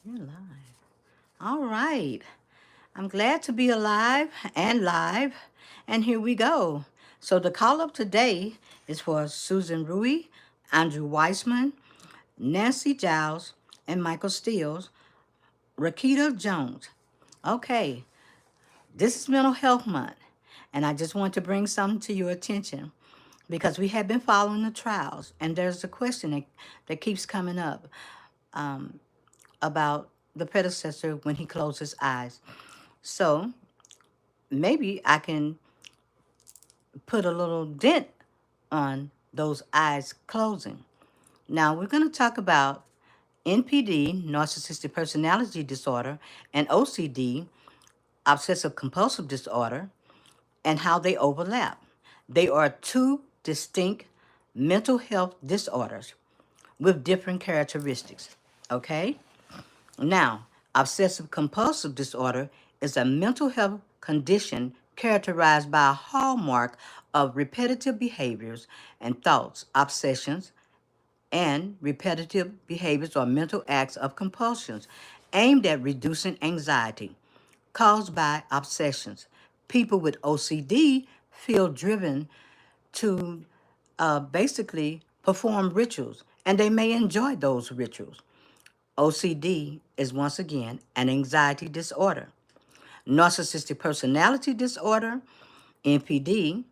You're live. All right. I'm glad to be alive and live. And here we go. So the call up today is for Susan Rui, Andrew Weissman, Nancy Giles, and Michael Steele, Rakita Jones. Okay, this is Mental Health Month, and I just want to bring something to your attention because we have been following the trials, and there's a question that keeps coming up about the predecessor when he closed his eyes. So maybe I can put a little dent on those eyes closing. Now we're going to talk about NPD, narcissistic personality disorder, and OCD, obsessive compulsive disorder, and how they overlap. They are two distinct mental health disorders with different characteristics. Okay? Now, obsessive compulsive disorder is a mental health condition characterized by a hallmark of repetitive behaviors and thoughts, obsessions, and repetitive behaviors or mental acts of compulsions aimed at reducing anxiety caused by obsessions. People with OCD feel driven to basically perform rituals, and they may enjoy those rituals. OCD is once again an anxiety disorder. Narcissistic personality disorder, NPD,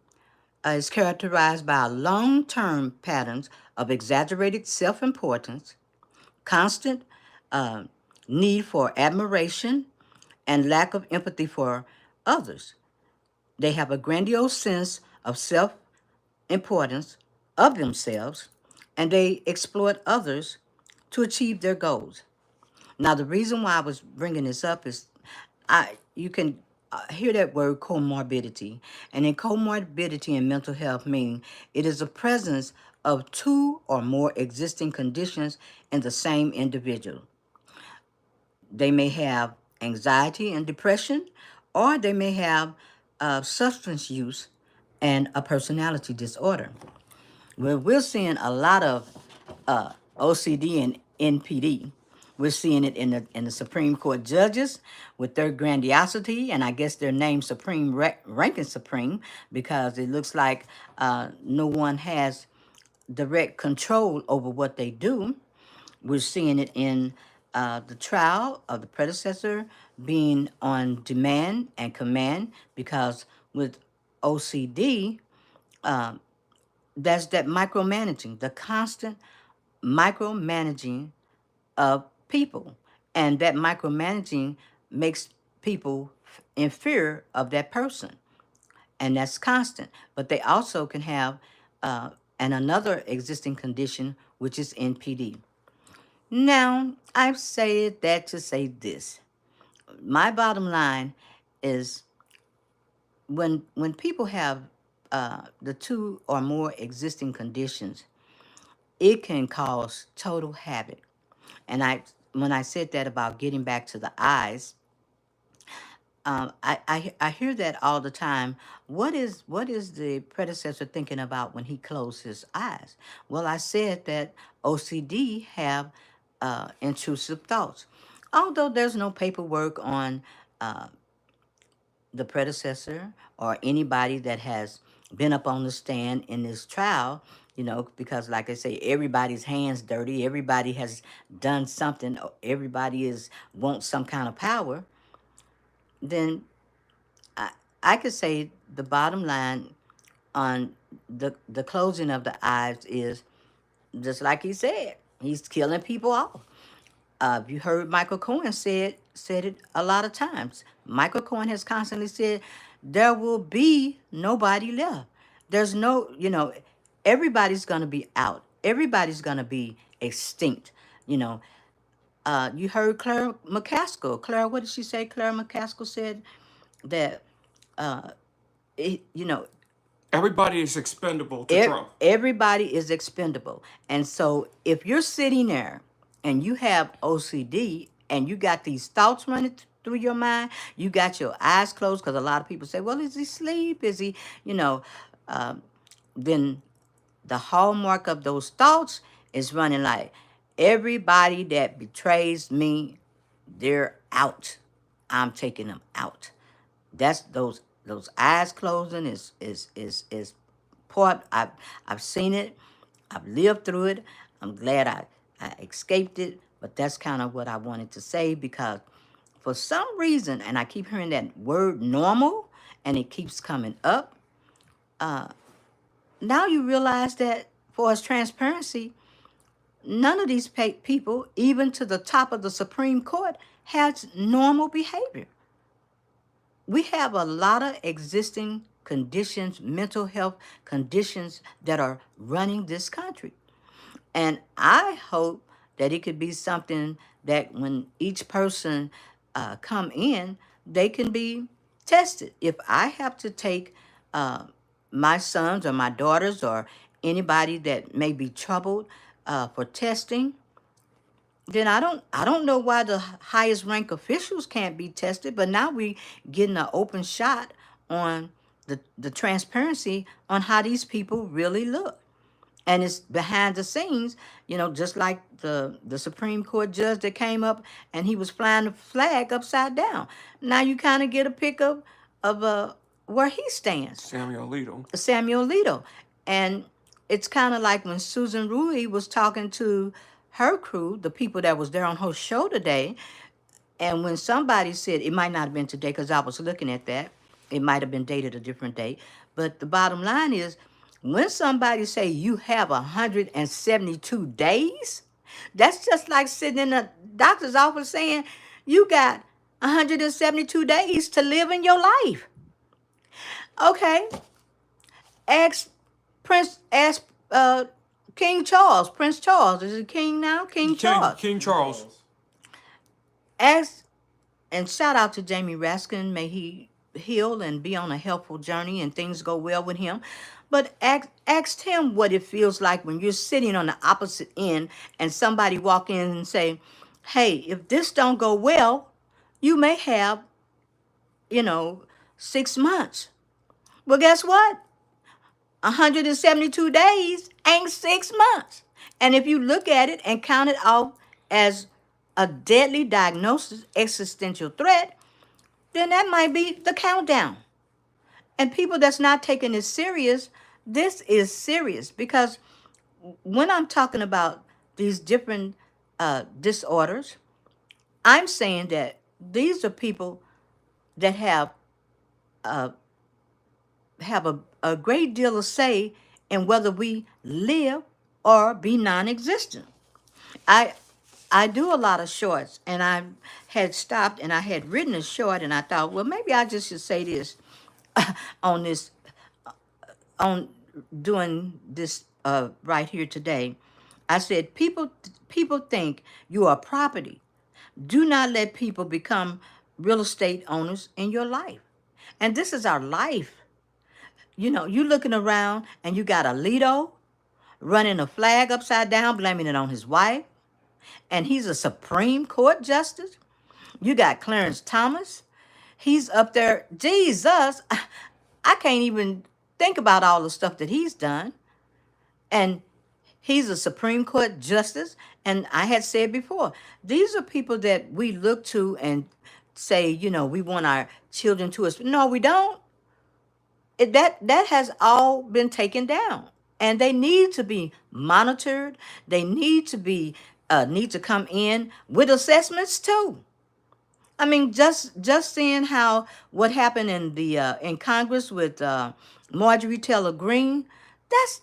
is characterized by long term patterns of exaggerated self importance, constant uh, need for admiration, and lack of empathy for others. They have a grandiose sense of self importance of themselves, and they exploit others to achieve their goals. Now, the reason why I was bringing this up is you can hear that word comorbidity. And in comorbidity in mental health mean it is the presence of two or more existing conditions in the same individual. They may have anxiety and depression, or they may have substance use and a personality disorder. Well, we're seeing a lot of OCD and NPD. We're seeing it in the Supreme Court judges with their grandiosity, and I guess their name Supreme ranking Supreme because it looks like no one has direct control over what they do. We're seeing it in the trial of the predecessor being on demand and command because with OCD, that's that micromanaging, the constant micromanaging of people. And that micromanaging makes people in fear of that person. And that's constant. But they also can have and another existing condition, which is NPD. Now, I've said that to say this. My bottom line is when people have the two or more existing conditions, it can cause total havoc. And when I said that about getting back to the eyes, I hear that all the time. What is the predecessor thinking about when he closed his eyes? Well, I said that OCD have intrusive thoughts. Although there's no paperwork on the predecessor or anybody that has been up on the stand in this trial, because like I say, everybody's hands dirty, everybody has done something, everybody is wants some kind of power, then I, I could say the bottom line on the closing of the eyes is just like he said, he's killing people off. You heard Michael Cohen said it a lot of times. Michael Cohen has constantly said there will be nobody left. There's no, everybody's gonna be out. Everybody's gonna be extinct. You know, you heard Claire McCaskill. Claire, what did she say? Claire McCaskill said that, it, you know, Everybody is expendable to Trump. everybody is expendable. And so if you're sitting there and you have OCD and you got these thoughts running through your mind, you got your eyes closed, because a lot of people say, well, is he asleep? Is he, um, then the hallmark of those thoughts is running like everybody that betrays me they're out. I'm taking them out. That's those eyes closing is part. I've seen it. I've lived through it. I'm glad I escaped it. But that's kind of what I wanted to say, because for some reason, and I keep hearing that word normal, and it keeps coming up. Now you realize that for as transparency, none of these people, even to the top of the Supreme Court, has normal behavior. We have a lot of existing conditions, mental health conditions that are running this country. And I hope that it could be something that when each person come in, they can be tested. If I have to take uh, my sons or my daughters or anybody that may be troubled for testing, then I don't know why the highest rank officials can't be tested. But now we getting an open shot on the transparency on how these people really look. And it's behind the scenes, just like the Supreme Court judge that came up and he was flying the flag upside down. Now you kind of get a pick of where he stands. Samuel Alito. Samuel Alito. And it's kind of like when Susan Rui was talking to her crew, the people that was there on her show today, and when somebody said, it might not have been today because I was looking at that, it might have been dated a different day, but the bottom line is, when somebody say you have 172 days, that's just like sitting in a doctor's office saying you got 172 days to live in your life. Okay, ask ask King Charles, Prince Charles. Is it King now? King Charles. King Charles. Ask, and shout out to Jamie Raskin. May he heal and be on a helpful journey and things go well with him. But ask him what it feels like when you're sitting on the opposite end and somebody walk in and say, hey, if this don't go well, you may have, 6 months. Well, guess what? 172 days ain't 6 months. And if you look at it and count it off as a deadly diagnosis, existential threat, then that might be the countdown. And people that's not taking this serious, this is serious, because when I'm talking about these different disorders, I'm saying that these are people that have a great deal of say in whether we live or be non-existent. I do a lot of shorts, and I had stopped and I had written a short, and I thought, well, maybe I just should say this on this on doing this right here today. I said, people think you are property. Do not let people become real estate owners in your life. And this is our life. You looking around and you got Alito running a flag upside down, blaming it on his wife. And he's a Supreme Court justice. You got Clarence Thomas. He's up there. Jesus, I can't even think about all the stuff that he's done. And he's a Supreme Court justice. And I had said before, these are people that we look to and say, we want our children to us. No, we don't. That has all been taken down, and they need to be monitored. They need to come in with assessments too. I mean, just seeing how what happened in Congress with Marjorie Taylor Greene, that's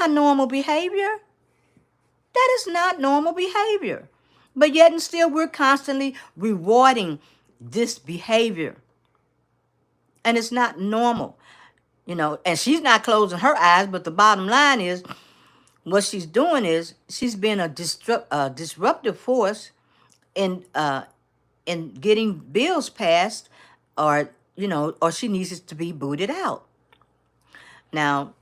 not normal behavior. That is not normal behavior. But yet and still, we're constantly rewarding this behavior, and it's not normal. And she's not closing her eyes, but the bottom line is what she's doing is she's being a disruptive force in getting bills passed, or she needs to be booted out. Now,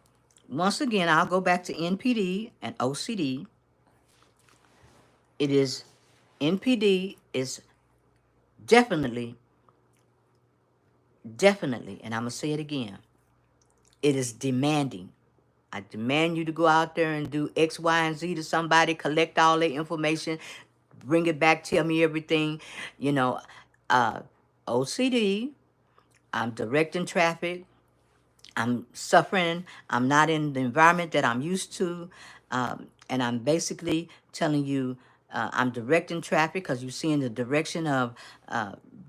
once again, I'll go back to NPD and OCD. NPD is definitely, and I'm going to say it again, it is demanding. I demand you to go out there and do X, Y, and Z to somebody, collect all their information, bring it back, tell me everything, you know, uh, OCD, I'm directing traffic, I'm suffering. I'm not in the environment that I'm used to. And I'm basically telling you I'm directing traffic because you see in the direction of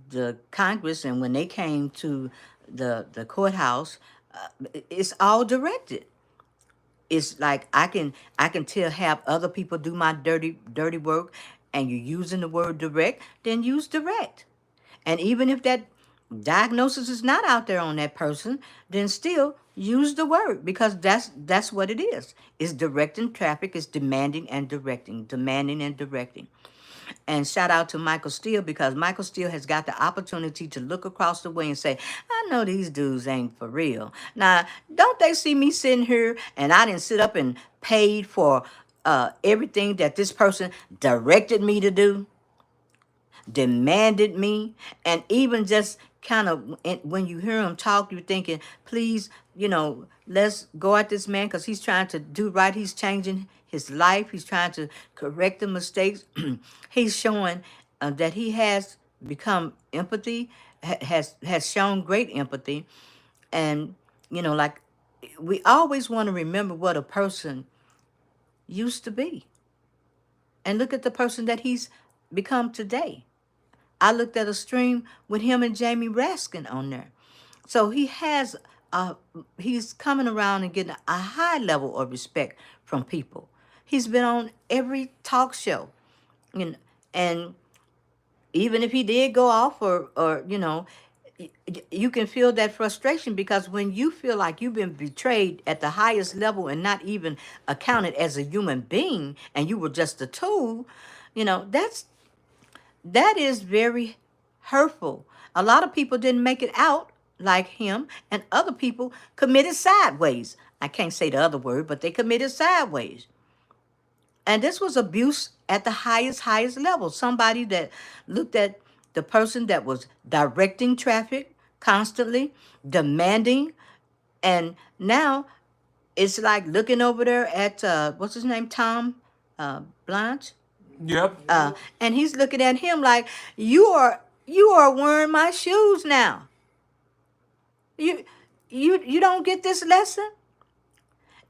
the Congress. And when they came to the courthouse, it's all directed. It's like I can tell have other people do my dirty work, and you're using the word direct, then use direct. And even if that diagnosis is not out there on that person, then still use the word, because that's what it is. It's directing traffic, it's demanding and directing, demanding and directing. And shout out to Michael Steele, because Michael Steele has got the opportunity to look across the way and say, I know these dudes ain't for real. Now, don't they see me sitting here and I didn't sit up and paid for everything that this person directed me to do, demanded me, and even just kind of when you hear him talk, you're thinking, please, let's go at this man because he's trying to do right. He's changing his life. He's trying to correct the mistakes. He's showing that he has become empathy, has shown great empathy, and like we always want to remember what a person used to be, and look at the person that he's become today. I looked at a stream with him and Jamie Raskin on there. So he's coming around and getting a high level of respect from people. He's been on every talk show. And, and even if he did go off or you can feel that frustration, because when you feel like you've been betrayed at the highest level and not even accounted as a human being and you were just a tool, that is very hurtful. A lot of people didn't make it out like him, and other people committed sideways. I can't say the other word, but they committed sideways. And this was abuse at the highest level. Somebody that looked at the person that was directing traffic constantly, demanding, and now it's like looking over there at what's his name, Tom Blanche. Yep. And he's looking at him like, you are wearing my shoes now. You you don't get this lesson.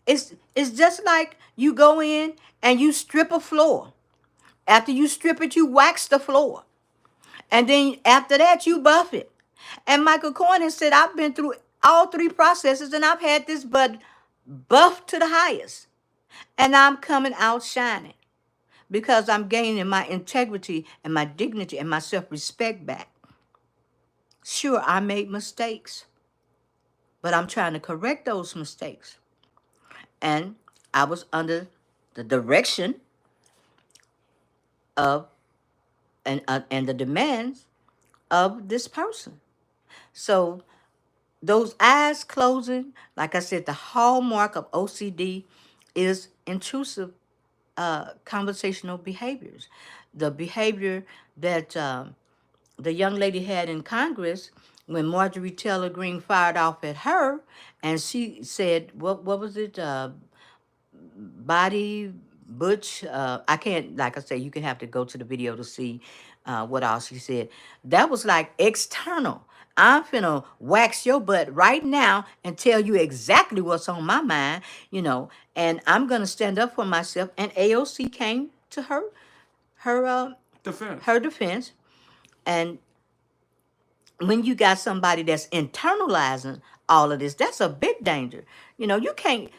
It's just like you go in and you strip a floor. After you strip it, you wax the floor, and then after that, you buff it. And Michael Cohen has said, I've been through all three processes, and I've had this bud buffed to the highest, and I'm coming out shining, because I'm gaining my integrity and my dignity and my self-respect back. Sure, I made mistakes, but I'm trying to correct those mistakes. And I was under the direction of and the demands of this person. So those eyes closing, like I said, the hallmark of OCD is intrusive conversational behaviors. The behavior that the young lady had in Congress when Marjorie Taylor Greene fired off at her, and she said, "What was it? Body Butch." I can't, like I say, you can have to go to the video to see what all she said. That was like external. I'm finna wax your butt right now and tell you exactly what's on my mind, and I'm gonna stand up for myself. And AOC came to her uh, Defense. her defense, and when you got somebody that's internalizing all of this, that's a big danger. You can't,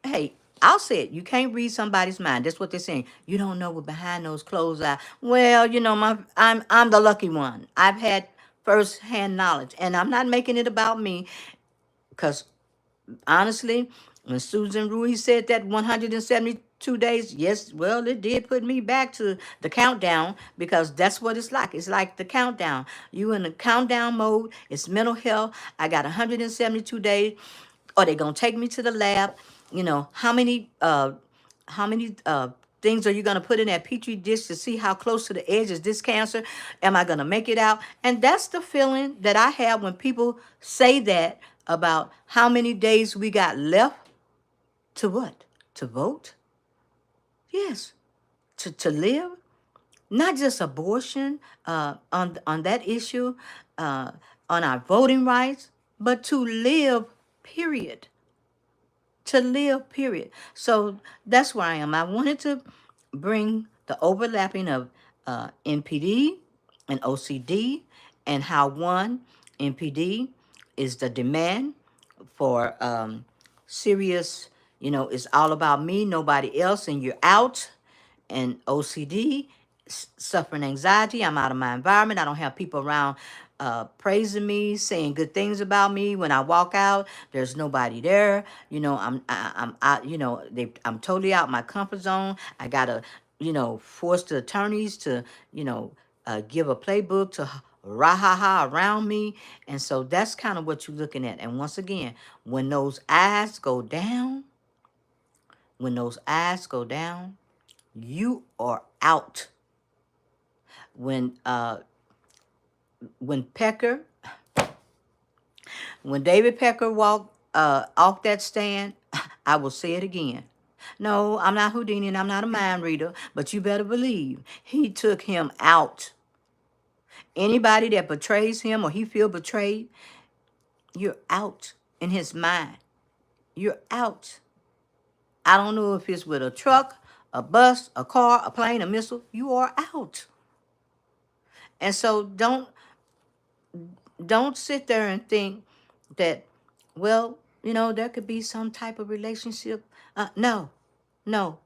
hey, I'll say it, you can't read somebody's mind. That's what they're saying. You don't know what behind those closed eyes. Well, I'm the lucky one. I've had first-hand knowledge, and I'm not making it about me, because honestly, when Susan Ruiz said that 172 days, yes, well, it did put me back to the countdown, because that's what it's like. It's like the countdown. You in the countdown mode. It's mental health. I got 172 days. Or they gonna take me to the lab. How many things are you gonna put in that petri dish to see how close to the edge is this cancer? Am I gonna make it out? And that's the feeling that I have when people say that about how many days we got left to what? To vote? Yes. To live? not just abortion, on that issue, on our voting rights, but to live, period. To live, period. So that's where I am. I wanted to bring the overlapping of NPD and OCD, and how one, NPD, is the demand for serious, it's all about me, nobody else, and you're out. And OCD, suffering anxiety. I'm out of my environment. I don't have people around praising me, saying good things about me. When I walk out, there's nobody there. I'm out. I'm totally out my comfort zone. I gotta, force the attorneys to, give a playbook to rahaha around me. And so that's kind of what you're looking at. And once again, when those eyes go down, when those eyes go down, you are out. When when Pecker, when David Pecker walked off that stand, I will say it again. No, I'm not Houdini and I'm not a mind reader, but you better believe he took him out. Anybody that betrays him or he feel betrayed, you're out in his mind. You're out. I don't know if it's with a truck, a bus, a car, a plane, a missile. You are out. And so don't sit there and think that, well, there could be some type of relationship. No, no,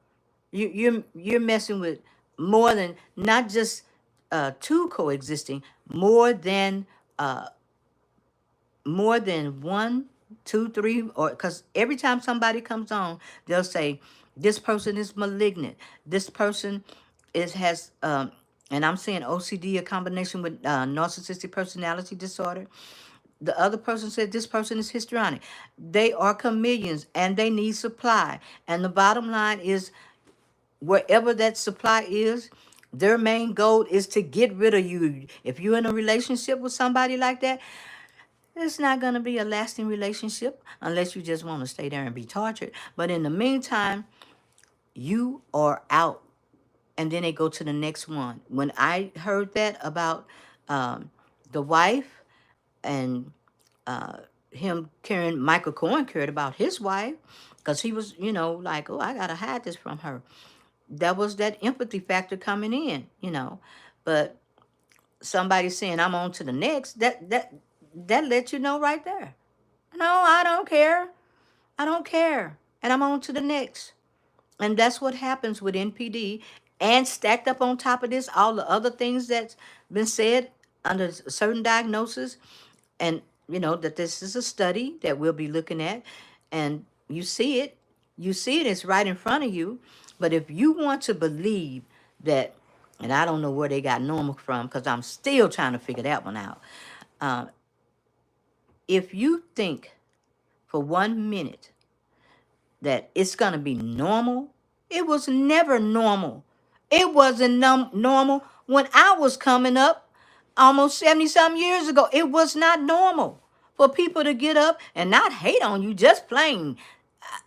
you're messing with more than, not just two coexisting, more than one, two, three, or because every time somebody comes on, they'll say this person is malignant. This person has and I'm saying OCD, a combination with narcissistic personality disorder. The other person said this person is histrionic. They are chameleons and they need supply. And the bottom line is, wherever that supply is, their main goal is to get rid of you. If you're in a relationship with somebody like that, it's not going to be a lasting relationship unless you just want to stay there and be tortured. But in the meantime, you are out. And then they go to the next one. When I heard that about the wife, and him caring, Michael Cohen cared about his wife because he was, like, oh, I got to hide this from her. That was that empathy factor coming in. But somebody saying, I'm on to the next, that let you know right there. No, I don't care. I don't care. And I'm on to the next. And that's what happens with NPD. And stacked up on top of this, all the other things that's been said under certain diagnosis. And, that this is a study that we'll be looking at. And you see it. You see it. It's right in front of you. But if you want to believe that, and I don't know where they got normal from because I'm still trying to figure that one out. If you think for 1 minute that it's going to be normal, it was never normal. It wasn't normal when I was coming up almost 70 some years ago. It was not normal for people to get up and not hate on you, just plain,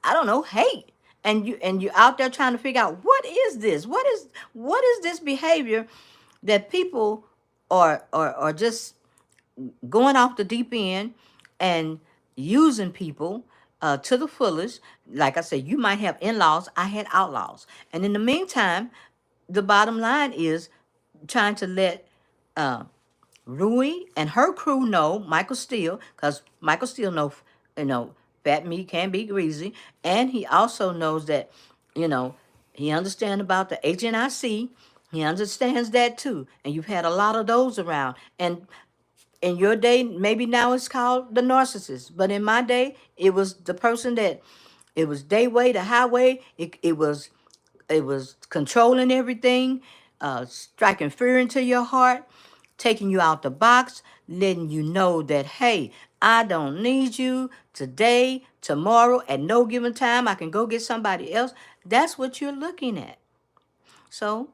I don't know, hate. And you're out there trying to figure out, what is this? What is this behavior that people are just going off the deep end and using people to the fullest. Like I said, you might have in-laws. I had outlaws. And in the meantime, the bottom line is trying to let Rui and her crew know, Michael Steele, because Michael Steele know, fat meat can be greasy. And he also knows that, he understands about the HNIC. He understands that too. And you've had a lot of those around. And in your day, maybe now it's called the narcissist. But in my day, it was the person that, it was day way to highway. It was controlling everything, striking fear into your heart, taking you out the box, letting you know that, hey, I don't need you today, tomorrow, at no given time. I can go get somebody else. That's what you're looking at. So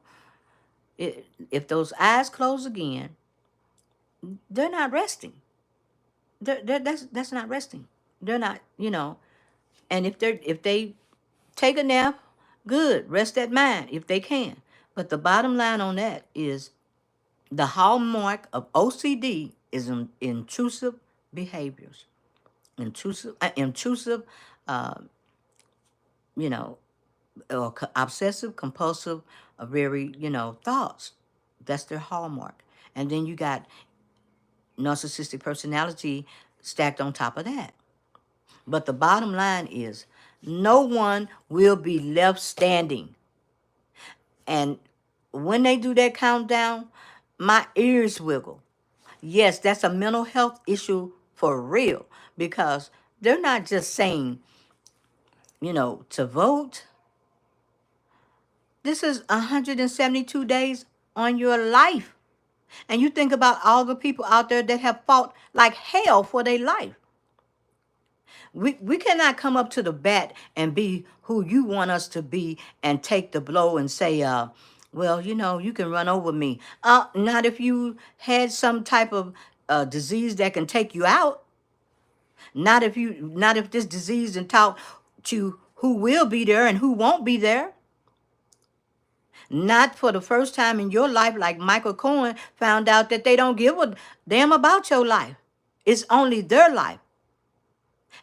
if those eyes close again, they're not resting. That's not resting. They're not. And if they take a nap, good, rest that mind if they can. But the bottom line on that is the hallmark of OCD is intrusive behaviors, intrusive, uh, you know, or obsessive compulsive, very, thoughts. That's their hallmark. And then you got narcissistic personality stacked on top of that. But the bottom line is no one will be left standing. And when they do that countdown, my ears wiggle. Yes, that's a mental health issue for real, because they're not just saying, to vote. This is 172 days on your life. And you think about all the people out there that have fought like hell for their life. We cannot come up to the bat and be who you want us to be and take the blow and say, well, you can run over me. Not if you had some type of disease that can take you out. Not if this disease and taught you who will be there and who won't be there. Not for the first time in your life, like Michael Cohen found out that they don't give a damn about your life. It's only their life.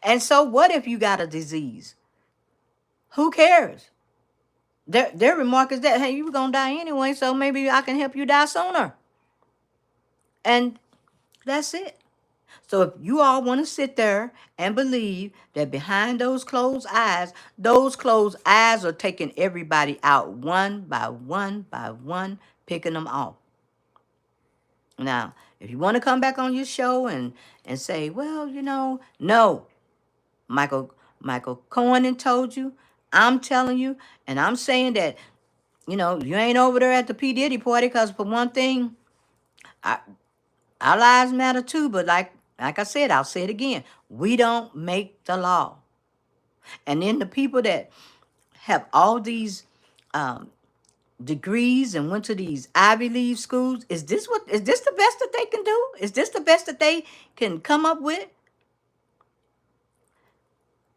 And so what if you got a disease? Who cares? Their remark is that, hey, you were going to die anyway, so maybe I can help you die sooner. And that's it. So if you all want to sit there and believe that behind those closed eyes are taking everybody out one by one, picking them off. Now, if you want to come back on your show and say, well, no, Michael Cohen told you, I'm telling you, and I'm saying that, you ain't over there at the P. Diddy party, because for one thing, our lives matter too, but like I said, I'll say it again, we don't make the law. And then the people that have all these degrees and went to these Ivy League schools, is this the best that they can do? Is this the best that they can come up with?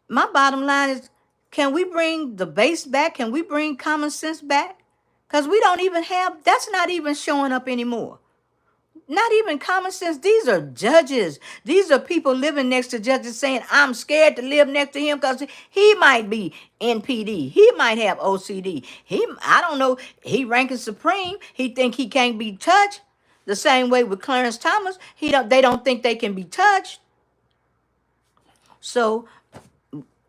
My bottom line is, can we bring the base back? Can we bring common sense back? Because we don't even have, that's not even showing up anymore. Not even common sense. These are judges. These are people living next to judges saying, I'm scared to live next to him because he might be NPD. He might have OCD. I don't know, he ranking supreme. He think he can't be touched. The same way with Clarence Thomas. They don't think they can be touched. So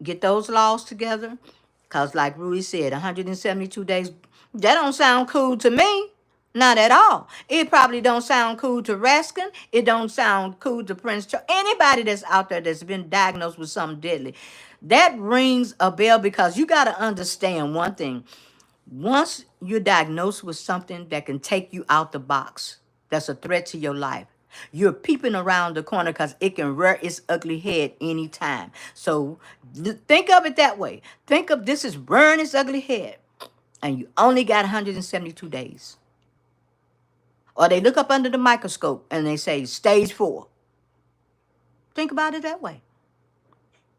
get those laws together. Because like Rudy said, 172 days, that don't sound cool to me. Not at all. It probably don't sound cool to Raskin. It don't sound cool to Prince Charles. Anybody that's out there that's been diagnosed with something deadly. That rings a bell, because you got to understand one thing. Once you're diagnosed with something that can take you out the box, that's a threat to your life, you're peeping around the corner because it can rear its ugly head anytime. So think of it that way. Think of this as rearing its ugly head, and you only got 172 days. Or they look up under the microscope and they say, stage 4. Think about it that way.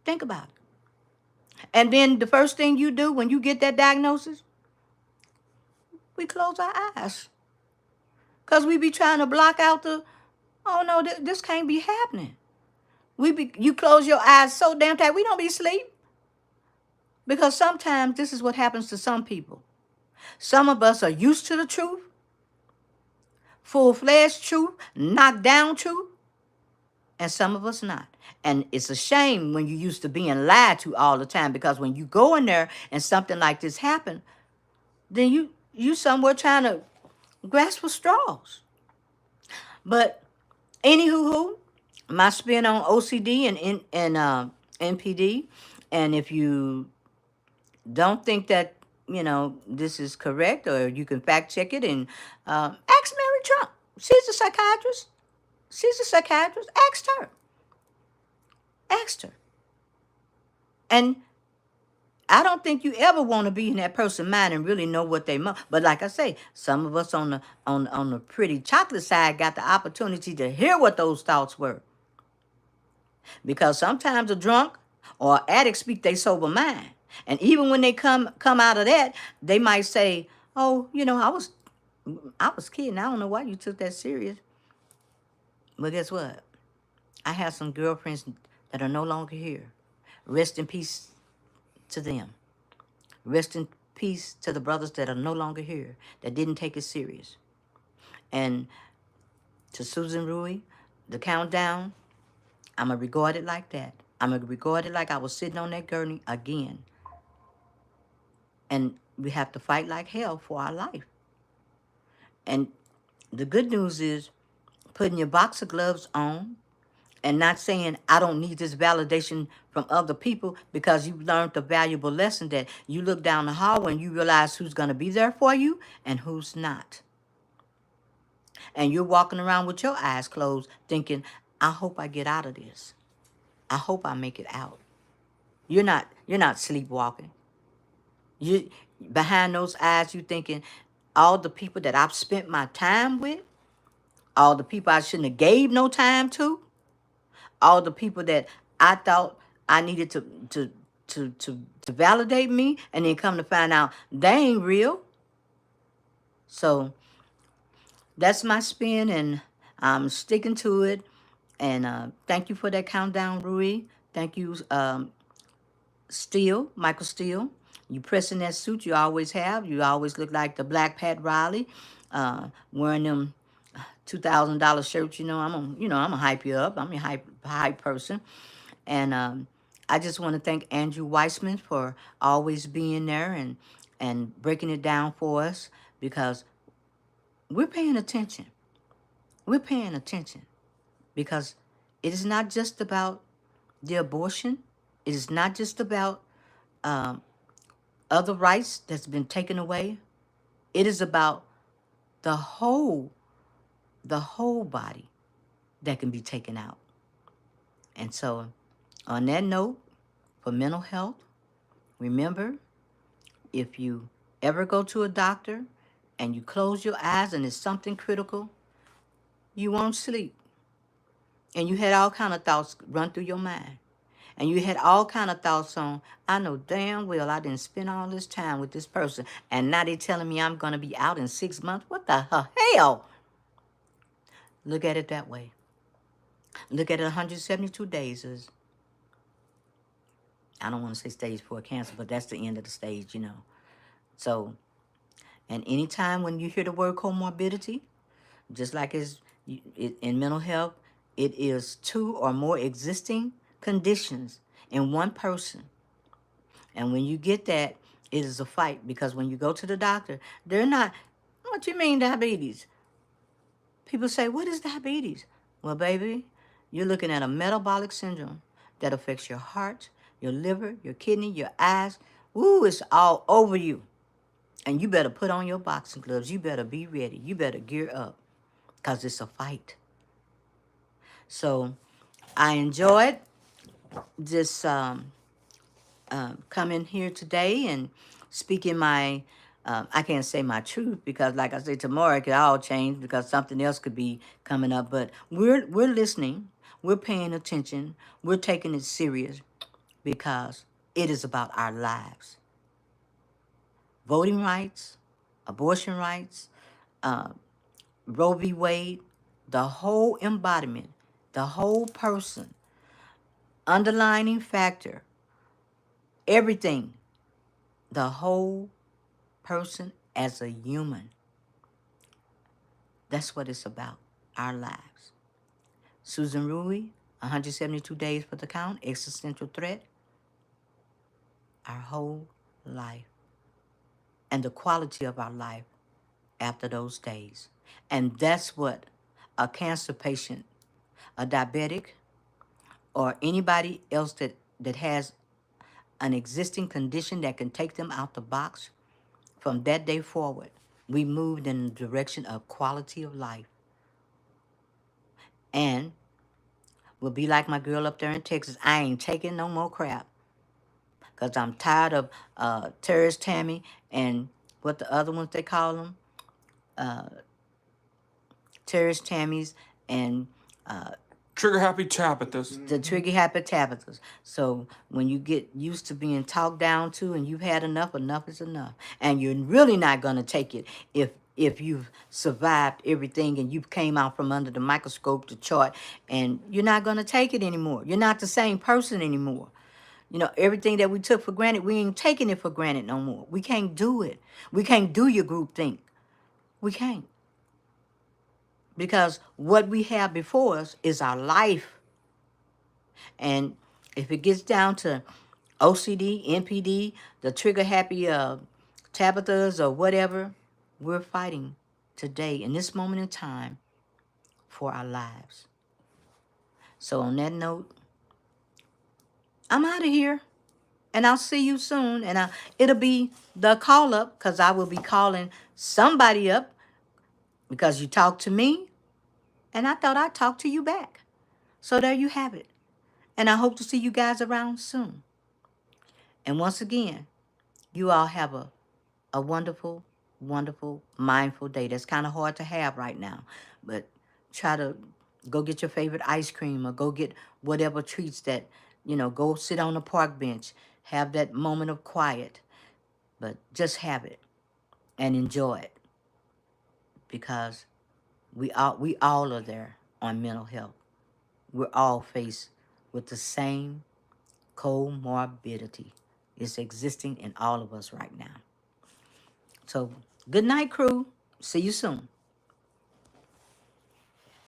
Think about it. And then the first thing you do when you get that diagnosis, we close our eyes. Because we be trying to block out oh no, this can't be happening. You close your eyes so damn tight, we don't be asleep. Because sometimes this is what happens to some people. Some of us are used to the truth. Full-fledged truth, knocked down truth, and some of us not. And it's a shame when you're used to being lied to all the time, because when you go in there and something like this happen, then you somewhere trying to grasp for straws. But anywho, my spin on OCD and NPD, and if you don't think that this is correct, or you can fact check it and ask Mary Trump. She's a psychiatrist. Asked her. And I don't think you ever want to be in that person's mind and really know what they want. But like I say, some of us on the pretty chocolate side got the opportunity to hear what those thoughts were. Because sometimes a drunk or addict speak their sober mind. And even when they come out of that, they might say, Oh, I was kidding. I don't know why you took that serious. But guess what? I have some girlfriends that are no longer here. Rest in peace to them. Rest in peace to the brothers that are no longer here, that didn't take it serious. And to Susan Rui, the countdown, I'm going to regard it like that. I'm going to regard it like I was sitting on that gurney again. And we have to fight like hell for our life. And the good news is putting your boxer gloves on and not saying, I don't need this validation from other people, because you learned a valuable lesson that you look down the hallway and you realize who's going to be there for you and who's not. And you're walking around with your eyes closed thinking, I hope I get out of this. I hope I make it out. You're not sleepwalking. You behind those eyes, you thinking all the people that I've spent my time with, all the people I shouldn't have gave no time to, all the people that I thought I needed to validate me, and then come to find out they ain't real. So that's my spin, and I'm sticking to it. And thank you for that countdown, Rui. Thank you, Michael Steele. You pressing that suit you always have. You always look like the Black Pat Riley, wearing them $2,000 shirts. I'm a hype you up. I'm a hype person, and I just want to thank Andrew Weissman for always being there and breaking it down for us, because we're paying attention. We're paying attention because it is not just about the abortion. It is not just about other rights that's been taken away. It is about the whole body that can be taken out. And so, on that note, for mental health, remember, if you ever go to a doctor and you close your eyes and it's something critical, you won't sleep. And you had all kind of thoughts run through your mind. And you had all kind of thoughts on, I know damn well I didn't spend all this time with this person, and now they're telling me I'm going to be out in 6 months. What the hell? Look at it that way. Look at it 172 days as, I don't want to say stage 4 cancer, but that's the end of the stage. So, and anytime when you hear the word comorbidity, just like in mental health, it is 2 or more existing conditions in one person. And when you get that, it is a fight, because when you go to the doctor, they're not, what you mean diabetes? People say, what is diabetes? Well, baby, you're looking at a metabolic syndrome that affects your heart, your liver, your kidney, your eyes. Ooh, it's all over you. And you better put on your boxing gloves. You better be ready. You better gear up, because it's a fight. So I enjoyed this coming here today and speaking my, I can't say my truth, because like I said, tomorrow it could all change because something else could be coming up. But we're listening, we're paying attention, we're taking it serious, because it is about our lives. Voting rights, abortion rights, Roe v. Wade, the whole embodiment, the whole person, underlining factor, everything, the whole person as a human. That's what it's about, our lives. Susan Rui, 172 days for the count, existential threat, our whole life, and the quality of our life after those days. And that's what a cancer patient, a diabetic, or anybody else that has an existing condition that can take them out the box, from that day forward, we moved in the direction of quality of life. And we'll be like my girl up there in Texas. I ain't taking no more crap, because I'm tired of Terrorist Tammy and what the other ones they call them, Terrorist Tammys and Trigger happy Tabithas. The trigger happy Tabithas. So when you get used to being talked down to and you've had enough, enough is enough. And you're really not going to take it if you've survived everything and you came out from under the microscope, the chart, and you're not going to take it anymore. You're not the same person anymore. You know, everything that we took for granted, we ain't taking it for granted no more. We can't do it. We can't do your group think. We can't. Because what we have before us is our life. And if it gets down to OCD, NPD, the trigger happy Tabithas or whatever, we're fighting today in this moment in time for our lives. So on that note, I'm out of here. And I'll see you soon. And it'll be the call up because I will be calling somebody up because you talked to me. And I thought I'd talk to you back. So there you have it. And I hope to see you guys around soon. And once again, you all have a wonderful, wonderful, mindful day. That's kind of hard to have right now. But try to go get your favorite ice cream or go get whatever treats that, go sit on a park bench. Have that moment of quiet. But just have it and enjoy it. Because we all are there on mental health. We're all faced with the same comorbidity. It's existing in all of us right now. So, good night, crew. See you soon.